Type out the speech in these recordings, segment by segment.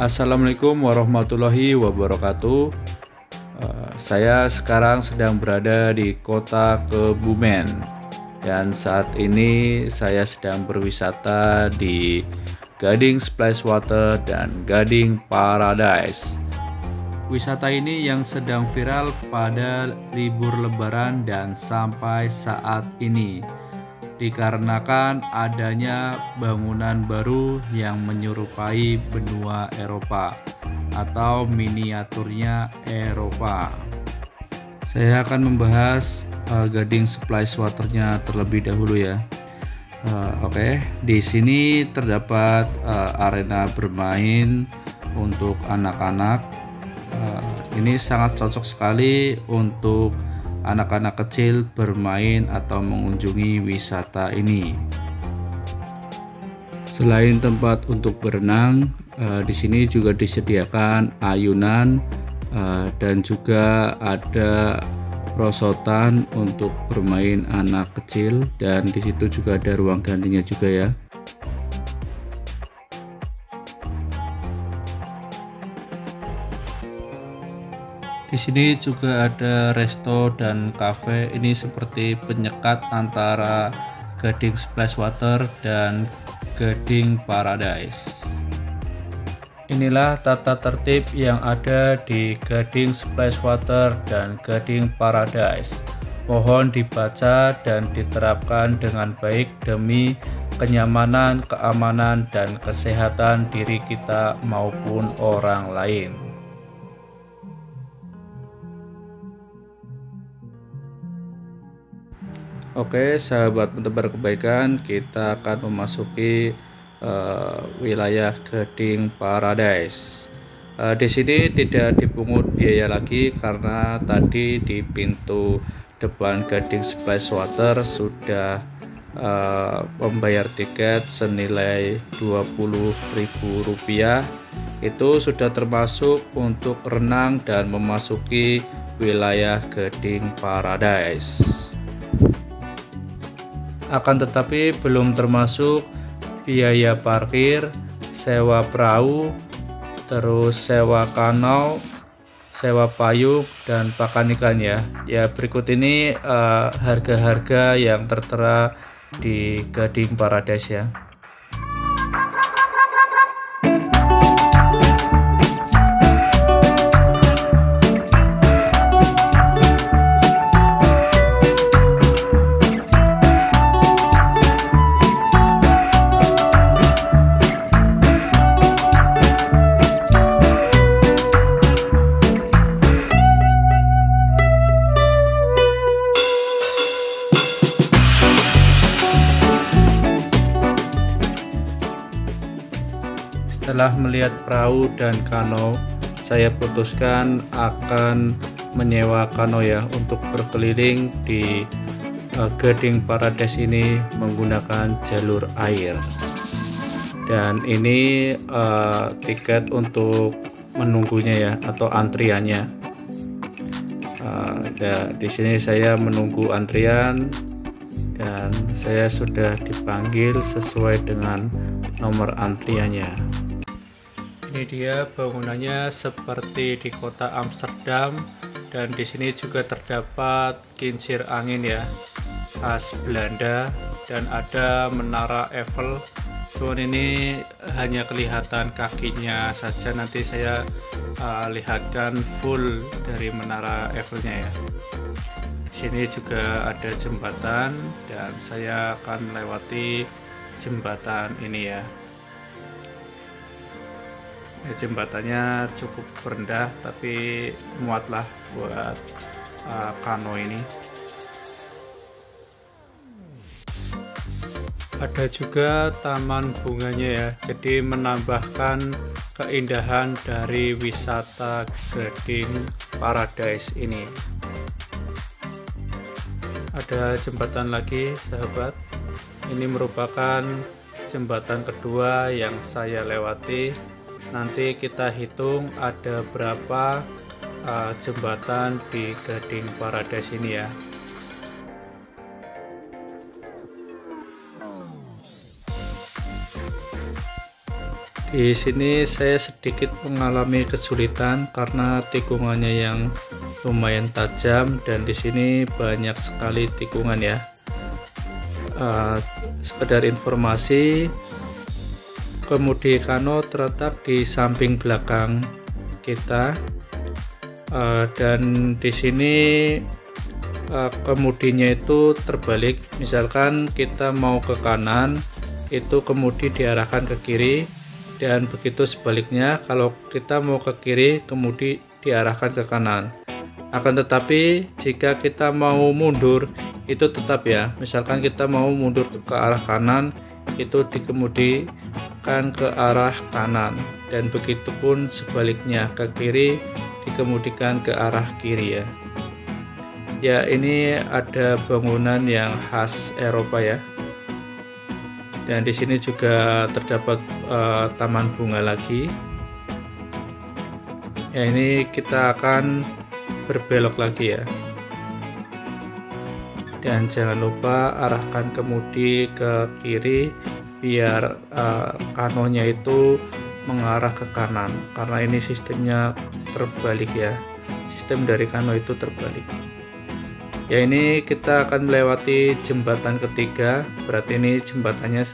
Assalamualaikum warahmatullahi wabarakatuh. Saya sekarang sedang berada di kota Kebumen dan saat ini saya sedang berwisata di Gading Splash Water dan Gading Paradise. Wisata ini yang sedang viral pada libur lebaran dan sampai saat ini, dikarenakan adanya bangunan baru yang menyerupai benua Eropa atau miniaturnya Eropa. Saya akan membahas Gading Splash Waternya terlebih dahulu ya. Oke, di sini terdapat arena bermain untuk anak-anak. Ini sangat cocok sekali untuk anak-anak kecil bermain atau mengunjungi wisata ini. Selain tempat untuk berenang, di sini juga disediakan ayunan dan juga ada perosotan untuk bermain anak kecil, dan di situ juga ada ruang gantinya juga ya. Di sini juga ada resto dan cafe. Ini seperti penyekat antara Gading Splash Water dan Gading Paradise. Inilah tata tertib yang ada di Gading Splash Water dan Gading Paradise. Mohon dibaca dan diterapkan dengan baik demi kenyamanan, keamanan, dan kesehatan diri kita maupun orang lain. Oke, sahabat penebar kebaikan, kita akan memasuki wilayah Gading Paradise. Di sini tidak dipungut biaya lagi karena tadi di pintu depan Gading Splash Water sudah membayar tiket senilai Rp20.000. Itu sudah termasuk untuk renang dan memasuki wilayah Gading Paradise. Akan tetapi belum termasuk biaya parkir, sewa perahu, terus sewa kanal, sewa payung, dan pakan ikan ya. Ya, berikut ini harga-harga yang tertera di Gading Paradise ya. Setelah melihat perahu dan kano, saya putuskan akan menyewa kano ya untuk berkeliling di Gading Paradise ini menggunakan jalur air. Dan ini tiket untuk menunggunya ya, atau antriannya. Di sini saya menunggu antrian dan saya sudah dipanggil sesuai dengan nomor antriannya. Ini dia bangunannya seperti di kota Amsterdam, dan di sini juga terdapat kincir angin ya, khas Belanda, dan ada menara Eiffel. Cuman ini hanya kelihatan kakinya saja, nanti saya lihatkan full dari menara Eiffelnya ya. Di sini juga ada jembatan dan saya akan melewati jembatan ini ya. Jembatannya cukup rendah tapi muatlah buat kano ini. Ada juga taman bunganya ya, jadi menambahkan keindahan dari wisata Gading Paradise ini. Ada jembatan lagi sahabat, ini merupakan jembatan kedua yang saya lewati. Nanti kita hitung ada berapa jembatan di Gading Paradise ini ya. Di sini saya sedikit mengalami kesulitan karena tikungannya yang lumayan tajam, dan di sini banyak sekali tikungan ya. Sekedar informasi, kemudi kano terletak di samping belakang kita, dan di sini kemudinya itu terbalik. Misalkan kita mau ke kanan, itu kemudi diarahkan ke kiri, dan begitu sebaliknya kalau kita mau ke kiri, kemudi diarahkan ke kanan. Akan tetapi jika kita mau mundur, itu tetap ya, misalkan kita mau mundur ke arah kanan, itu dikemudikan ke arah kanan, dan begitupun sebaliknya, ke kiri dikemudikan ke arah kiri ya. Ya, ini ada bangunan yang khas Eropa ya. Dan di sini juga terdapat taman bunga lagi. Ya, ini kita akan berbelok lagi ya. Dan jangan lupa arahkan kemudi ke kiri biar kanonya itu mengarah ke kanan, karena ini sistemnya terbalik ya. Sistem dari kano itu terbalik. Ya, ini kita akan melewati jembatan ketiga, berarti ini jembatannya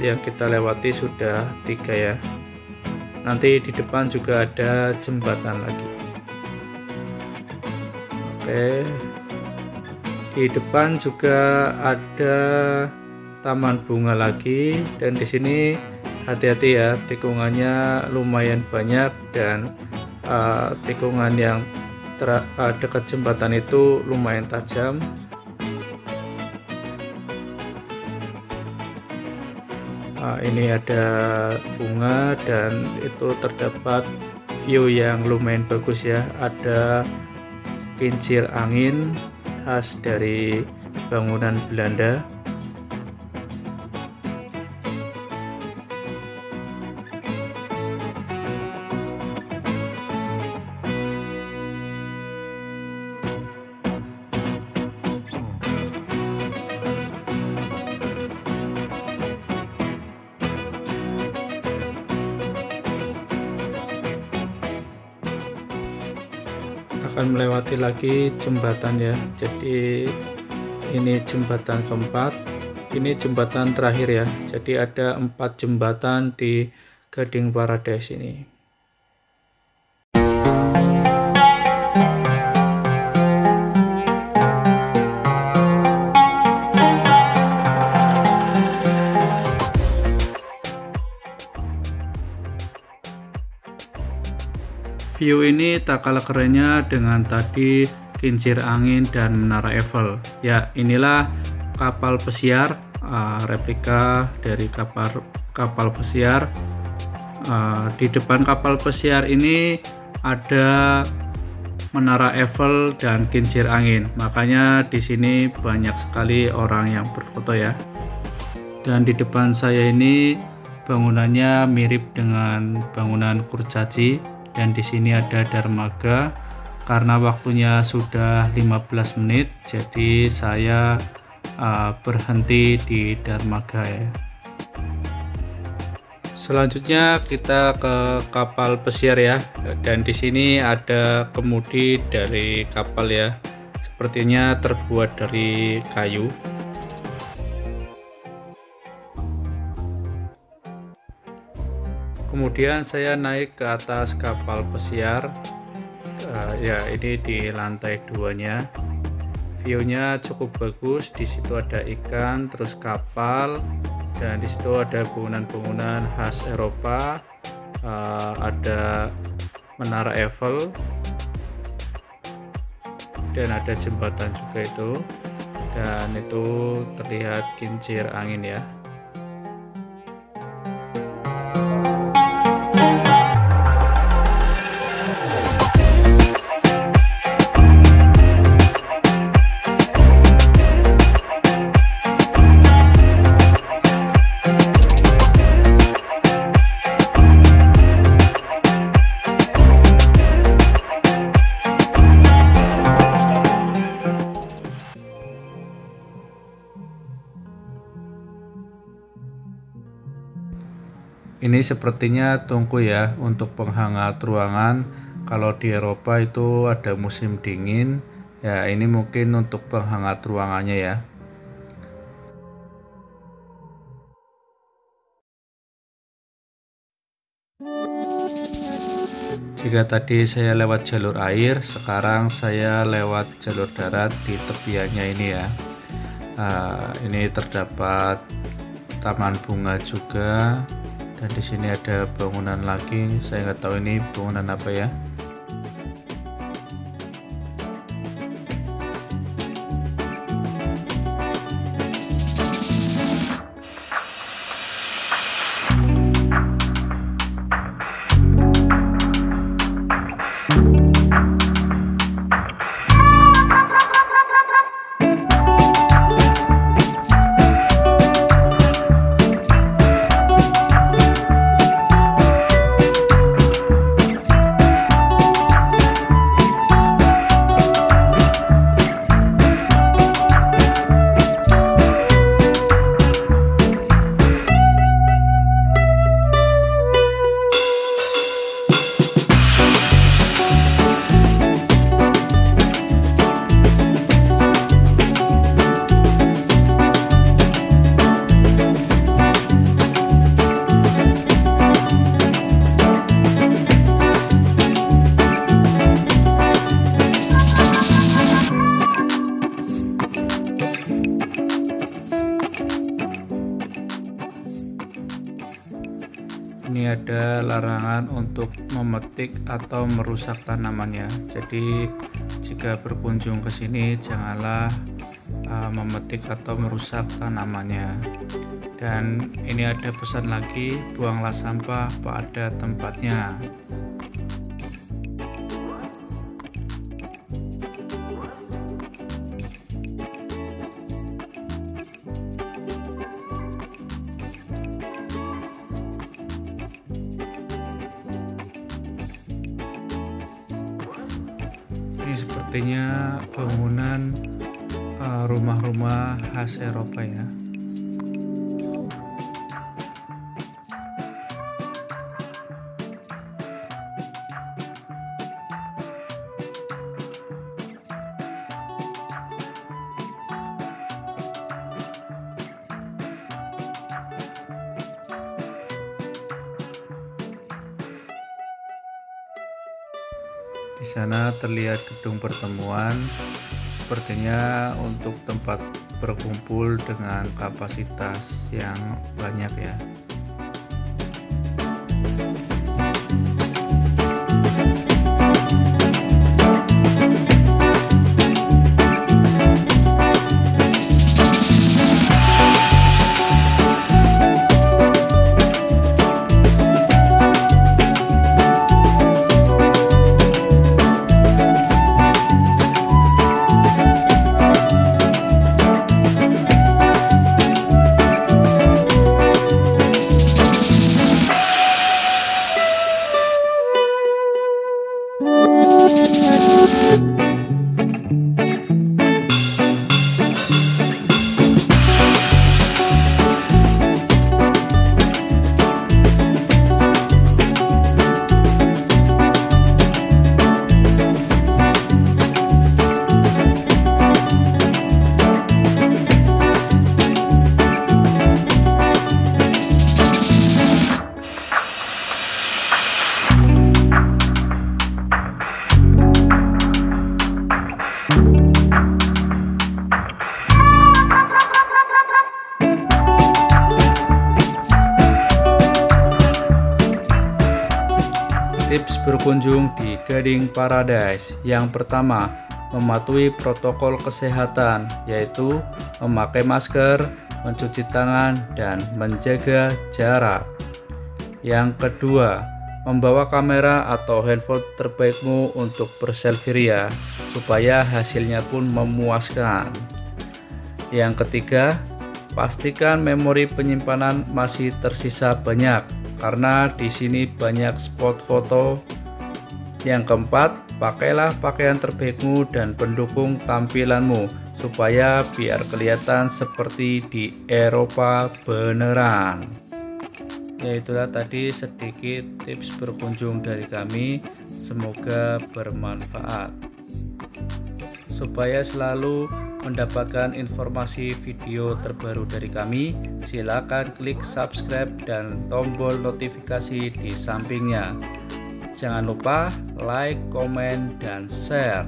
yang kita lewati sudah 3 ya. Nanti di depan juga ada jembatan lagi. Oke, di depan juga ada taman bunga lagi, dan di sini hati-hati ya, tikungannya lumayan banyak, dan tikungan yang dekat jembatan itu lumayan tajam. Ini ada bunga, dan itu terdapat view yang lumayan bagus ya. Ada kincir angin khas dari bangunan Belanda. Akan melewati lagi jembatan ya. Jadi ini jembatan keempat, ini jembatan terakhir ya. Jadi ada 4 jembatan di Gading Paradise ini. View ini tak kalah kerennya dengan tadi kincir angin dan menara Eiffel. Ya, inilah kapal pesiar, replika dari kapal pesiar. Di depan kapal pesiar ini ada menara Eiffel dan kincir angin. Makanya di sini banyak sekali orang yang berfoto ya. Dan di depan saya ini bangunannya mirip dengan bangunan kurcaci. Dan di sini ada dermaga. Karena waktunya sudah 15 menit, jadi saya berhenti di dermaga ya. Selanjutnya kita ke kapal pesiar ya. Dan di sini ada kemudi dari kapal ya. Sepertinya terbuat dari kayu. Kemudian saya naik ke atas kapal pesiar. Ya, ini di lantai 2-nya. View-nya cukup bagus. Di situ ada ikan, terus kapal, dan di situ ada bangunan-bangunan khas Eropa. Ada menara Eiffel, dan ada jembatan juga itu. Dan itu terlihat kincir angin ya. Ini sepertinya tungku ya untuk penghangat ruangan. Kalau di Eropa itu ada musim dingin, ya ini mungkin untuk penghangat ruangannya ya. Jika tadi saya lewat jalur air, sekarang saya lewat jalur darat di tepiannya ini ya. Ini terdapat taman bunga juga, dan di sini ada bangunan lagi. Saya nggak tahu ini bangunan apa ya. Ini ada larangan untuk memetik atau merusak tanamannya. Jadi jika berkunjung ke sini janganlah memetik atau merusak tanamannya. Dan ini ada pesan lagi, buanglah sampah pada tempatnya. Ini sepertinya bangunan rumah-rumah khas Eropa ya. Di sana terlihat gedung pertemuan, sepertinya untuk tempat berkumpul dengan kapasitas yang banyak ya. Tips berkunjung di Gading Paradise. Yang pertama, mematuhi protokol kesehatan, yaitu memakai masker, mencuci tangan, dan menjaga jarak. Yang kedua, membawa kamera atau handphone terbaikmu untuk berselfie ria, supaya hasilnya pun memuaskan. Yang ketiga, pastikan memori penyimpanan masih tersisa banyak, karena di sini banyak spot foto. Yang keempat, pakailah pakaian terbaikmu dan pendukung tampilanmu supaya biar kelihatan seperti di Eropa beneran. Ya itulah tadi sedikit tips berkunjung dari kami, semoga bermanfaat. Supaya selalu mendapatkan informasi video terbaru dari kami, silakan klik subscribe dan tombol notifikasi di sampingnya. Jangan lupa like, komen, dan share.